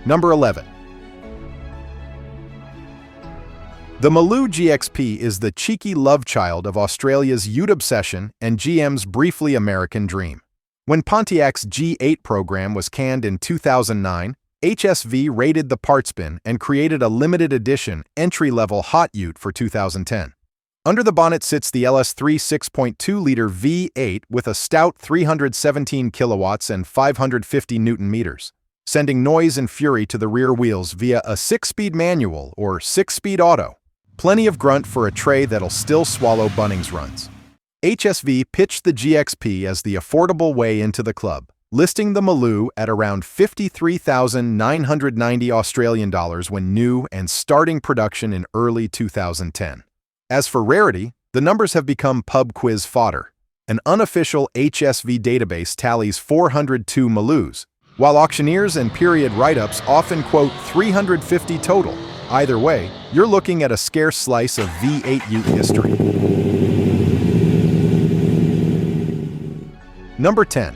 Number 11. The Maloo GXP is the cheeky love child of Australia's Ute obsession and GM's briefly American dream. When Pontiac's G8 program was canned in 2009, HSV raided the parts bin and created a limited edition, entry-level hot ute for 2010. Under the bonnet sits the LS3 6.2-liter V8 with a stout 317 kilowatts and 550 Newton-meters, sending noise and fury to the rear wheels via a 6-speed manual or 6-speed auto. Plenty of grunt for a tray that'll still swallow Bunnings runs. HSV pitched the GXP as the affordable way into the club, listing the Maloo at around 53,990 Australian dollars when new and starting production in early 2010. As for rarity, the numbers have become pub quiz fodder. An unofficial HSV database tallies 402 Maloos, while auctioneers and period write-ups often quote 350 total. Either way, you're looking at a scarce slice of V8 Ute history. Number 10.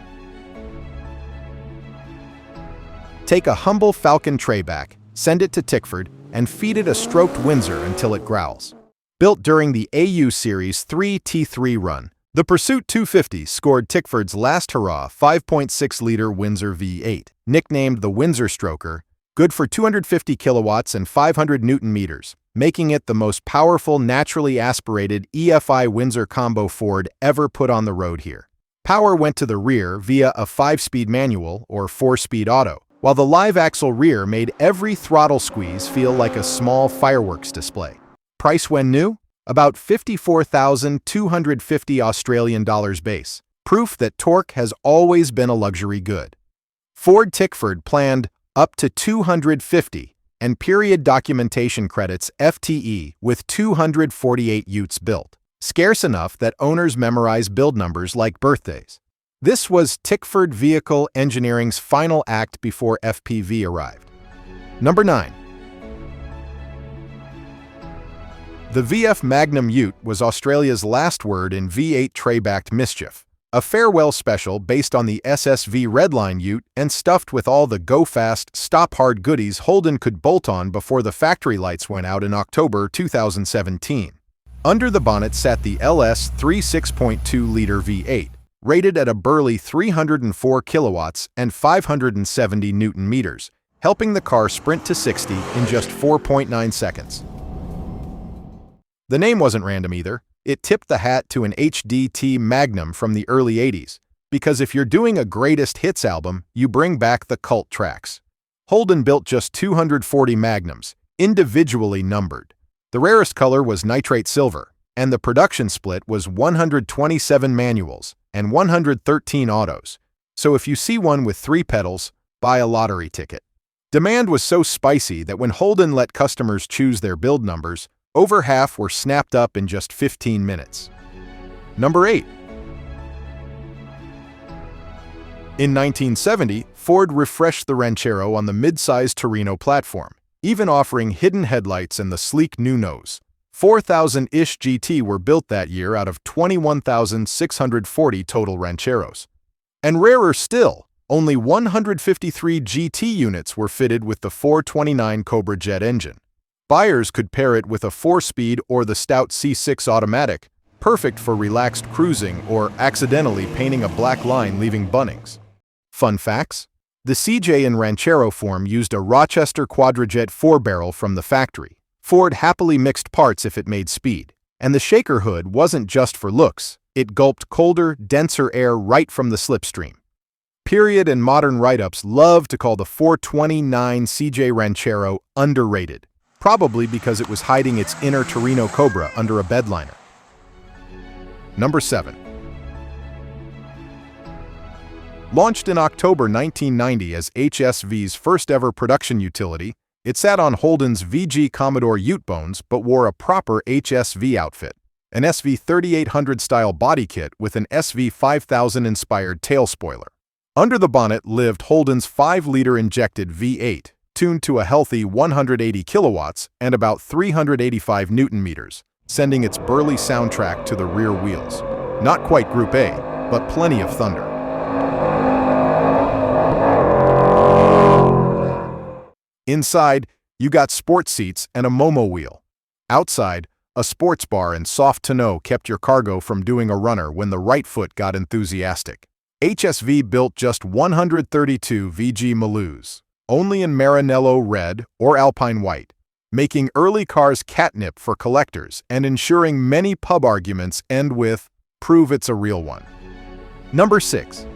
Take a humble Falcon trayback, send it to Tickford, and feed it a stroked Windsor until it growls. Built during the AU Series 3 T3 run, the Pursuit 250 scored Tickford's last hurrah 5.6-liter Windsor V8, nicknamed the Windsor Stroker, good for 250 kilowatts and 500 Newton-meters, making it the most powerful naturally aspirated EFI Windsor combo Ford ever put on the road here. Power went to the rear via a 5-speed manual or 4-speed auto, while the live axle rear made every throttle squeeze feel like a small fireworks display. Price when new? About 54,250 Australian dollars base, proof that torque has always been a luxury good. Ford Tickford planned up to 250 and period documentation credits FTE with 248 Utes built, scarce enough that owners memorize build numbers like birthdays. This was Tickford Vehicle Engineering's final act before FPV arrived. Number 9. The VF Magnum Ute was Australia's last word in V8 tray-backed mischief, a farewell special based on the SSV Redline Ute and stuffed with all the go-fast, stop-hard goodies Holden could bolt on before the factory lights went out in October 2017. Under the bonnet sat the LS3 6.2-liter V8, rated at a burly 304 kilowatts and 570 Newton-meters, helping the car sprint to 60 in just 4.9 seconds. The name wasn't random either. It tipped the hat to an HSV Magnum from the early 80s, because if you're doing a greatest hits album, you bring back the cult tracks. Holden built just 240 Magnums, individually numbered. The rarest color was nitrate silver, and the production split was 127 manuals and 113 autos. So if you see one with 3 pedals, buy a lottery ticket. Demand was so spicy that when Holden let customers choose their build numbers, over half were snapped up in just 15 minutes. Number 8. In 1970, Ford refreshed the Ranchero on the mid-size Torino platform, even offering hidden headlights and the sleek new nose. 4,000-ish GT were built that year out of 21,640 total Rancheros. And rarer still, only 153 GT units were fitted with the 429 Cobra jet engine. Buyers could pair it with a 4-speed or the stout C6 automatic, perfect for relaxed cruising or accidentally painting a black line leaving Bunnings. Fun facts: the CJ in Ranchero form used a Rochester Quadrajet 4-barrel from the factory. Ford happily mixed parts if it made speed. And the shaker hood wasn't just for looks, it gulped colder, denser air right from the slipstream. Period and modern write-ups love to call the 429 CJ Ranchero underrated, probably because it was hiding its inner Torino Cobra under a bedliner. Number 7. Launched in October 1990 as HSV's first-ever production utility, it sat on Holden's VG Commodore Ute bones but wore a proper HSV outfit, an SV 3800-style body kit with an SV 5000-inspired tail spoiler. Under the bonnet lived Holden's 5-liter injected V8, tuned to a healthy 180 kilowatts and about 385 Newton-meters, sending its burly soundtrack to the rear wheels. Not quite Group A, but plenty of thunder. Inside, you got sports seats and a Momo wheel. Outside, a sports bar and soft tonneau kept your cargo from doing a runner when the right foot got enthusiastic. HSV built just 132 VG Maloos, only in Maranello Red or Alpine White, making early cars catnip for collectors and ensuring many pub arguments end with, "Prove it's a real one." Number 6.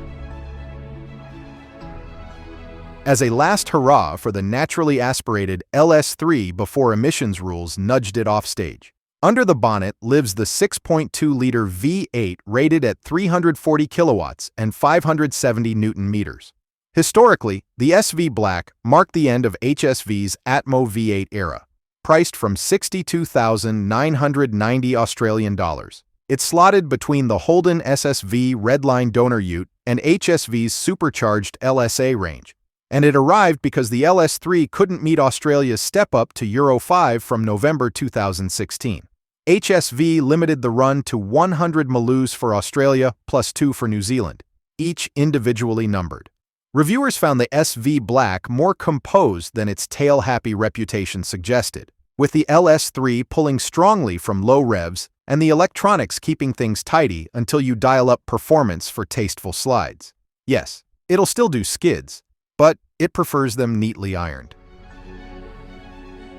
As a last hurrah for the naturally aspirated LS3 before emissions rules nudged it off stage, under the bonnet lives the 6.2-liter V8 rated at 340 kilowatts and 570 Newton-meters. Historically, the SV Black marked the end of HSV's Atmo V8 era, priced from $62,990 Australian dollars. It slotted between the Holden SSV Redline Donor Ute and HSV's supercharged LSA range, and it arrived because the LS3 couldn't meet Australia's step-up to Euro 5 from November 2016. HSV limited the run to 100 Maloos for Australia plus 2 for New Zealand, each individually numbered. Reviewers found the SV Black more composed than its tail-happy reputation suggested, with the LS3 pulling strongly from low revs and the electronics keeping things tidy until you dial up performance for tasteful slides. Yes, it'll still do skids, but it prefers them neatly ironed.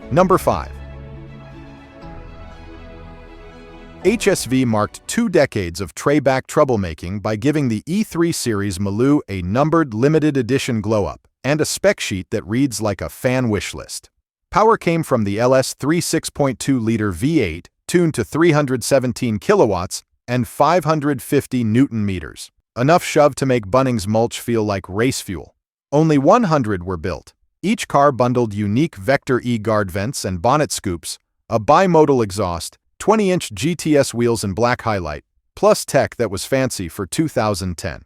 Number 5. HSV marked 2 decades of tray-back troublemaking by giving the E3 Series Maloo a numbered limited edition glow-up and a spec sheet that reads like a fan wish list. Power came from the LS3 6.2-liter V8, tuned to 317 kilowatts and 550 Newton-meters, enough shove to make Bunnings mulch feel like race fuel. Only 100 were built. Each car bundled unique Vector E guard vents and bonnet scoops, a bimodal exhaust, 20-inch GTS wheels and black highlight, plus tech that was fancy for 2010.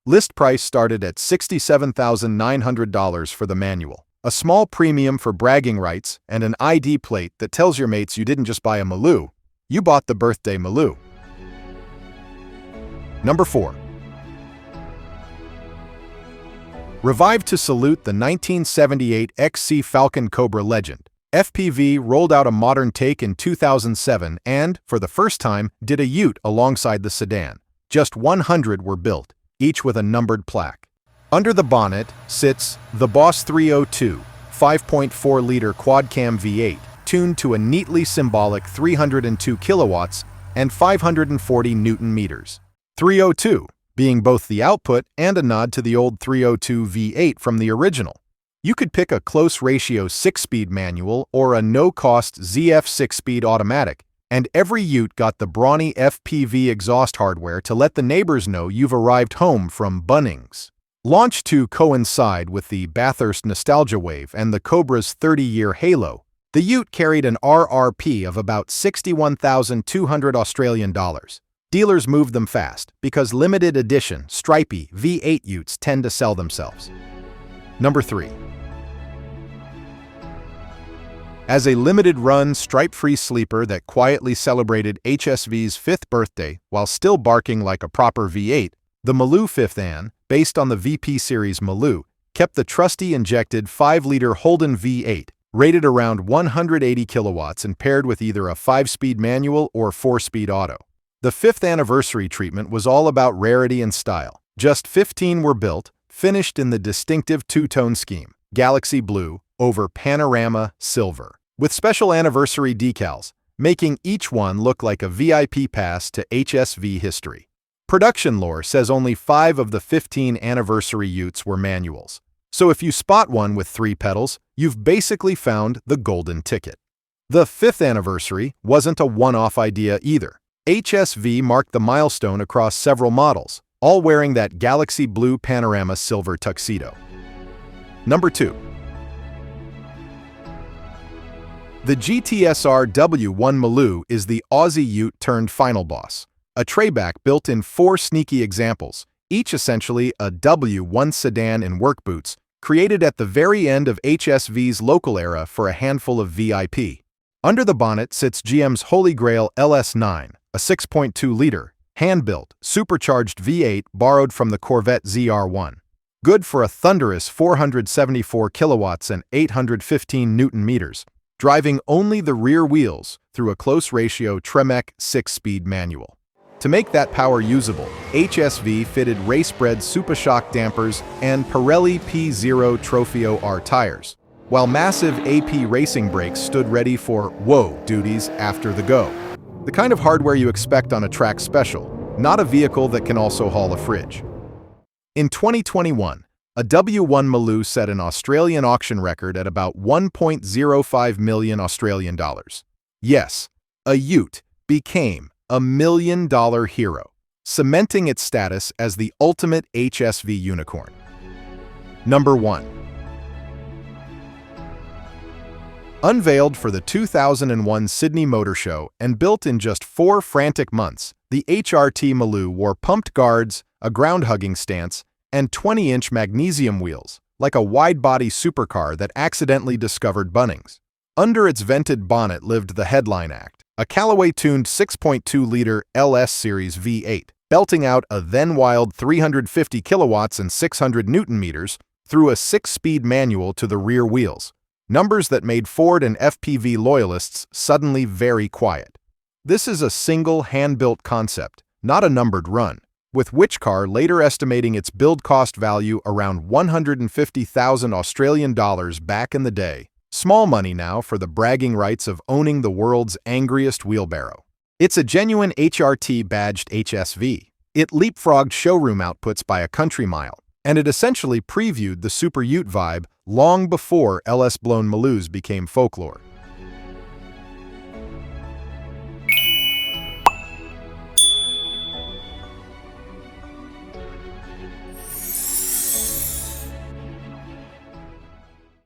List price started at $67,900 for the manual, a small premium for bragging rights and an ID plate that tells your mates you didn't just buy a Maloo, you bought the birthday Maloo. Number 4. Revived to salute the 1978 XC Falcon Cobra legend, FPV rolled out a modern take in 2007 and, for the first time, did a Ute alongside the sedan. Just 100 were built, each with a numbered plaque. Under the bonnet sits the Boss 302, 5.4-liter quad-cam V8, tuned to a neatly symbolic 302 kilowatts and 540 Newton-meters. 302 being both the output and a nod to the old 302 V8 from the original. You could pick a close ratio 6-speed manual or a no-cost ZF 6-speed automatic, and every Ute got the brawny FPV exhaust hardware to let the neighbors know you've arrived home from Bunnings. Launched to coincide with the Bathurst nostalgia wave and the Cobra's 30-year halo, the Ute carried an RRP of about 61,200 Australian dollars. Dealers moved them fast because limited edition, stripy V8 Utes tend to sell themselves. Number 3. As a limited-run, stripe-free sleeper that quietly celebrated HSV's 5th birthday while still barking like a proper V8, the Maloo Fifth Ann, based on the VP Series Maloo, kept the trusty injected 5-liter Holden V8, rated around 180 kilowatts and paired with either a 5-speed manual or 4-speed auto. The 5th anniversary treatment was all about rarity and style. Just 15 were built, finished in the distinctive two-tone scheme, Galaxy Blue over Panorama Silver, with special anniversary decals, making each one look like a VIP pass to HSV history. Production lore says only 5 of the 15 anniversary Utes were manuals, so if you spot one with 3 pedals, you've basically found the golden ticket. The 5th anniversary wasn't a one-off idea either. HSV marked the milestone across several models, all wearing that Galaxy Blue Panorama Silver tuxedo. Number 2. The GTSR W1 Maloo is the Aussie Ute turned final boss, a trayback built in 4 sneaky examples, each essentially a W1 sedan in work boots, created at the very end of HSV's local era for a handful of VIP. Under the bonnet sits GM's Holy Grail LS9, a 6.2-liter, hand-built, supercharged V8 borrowed from the Corvette ZR1. good for a thunderous 474 kilowatts and 815 Newton meters, driving only the rear wheels through a close-ratio Tremec 6-speed manual. To make that power usable, HSV fitted race-bred Supershock dampers and Pirelli P0 Trofeo R tires, while massive AP racing brakes stood ready for whoa duties after the go. The kind of hardware you expect on a track special, not a vehicle that can also haul a fridge. In 2021, a W1 Maloo set an Australian auction record at about 1.05 million Australian dollars. Yes, a Ute became a $1 million hero, cementing its status as the ultimate HSV unicorn. Number 1. Unveiled for the 2001 Sydney Motor Show and built in just 4 frantic months, the HRT Maloo wore pumped guards, a ground-hugging stance, and 20-inch magnesium wheels, like a wide-body supercar that accidentally discovered Bunnings. Under its vented bonnet lived the headline act, a Callaway-tuned 6.2-liter LS Series V8, belting out a then-wild 350 kilowatts and 600 Newton meters through a 6-speed manual to the rear wheels, numbers that made Ford and FPV loyalists suddenly very quiet. This is a single hand-built concept, not a numbered run, with Whichcar later estimating its build cost value around 150,000 Australian dollars back in the day. Small money now for the bragging rights of owning the world's angriest wheelbarrow. It's a genuine HRT badged HSV. It leapfrogged showroom outputs by a country mile, and it essentially previewed the Super Ute vibe long before LS-blown Maloos became folklore.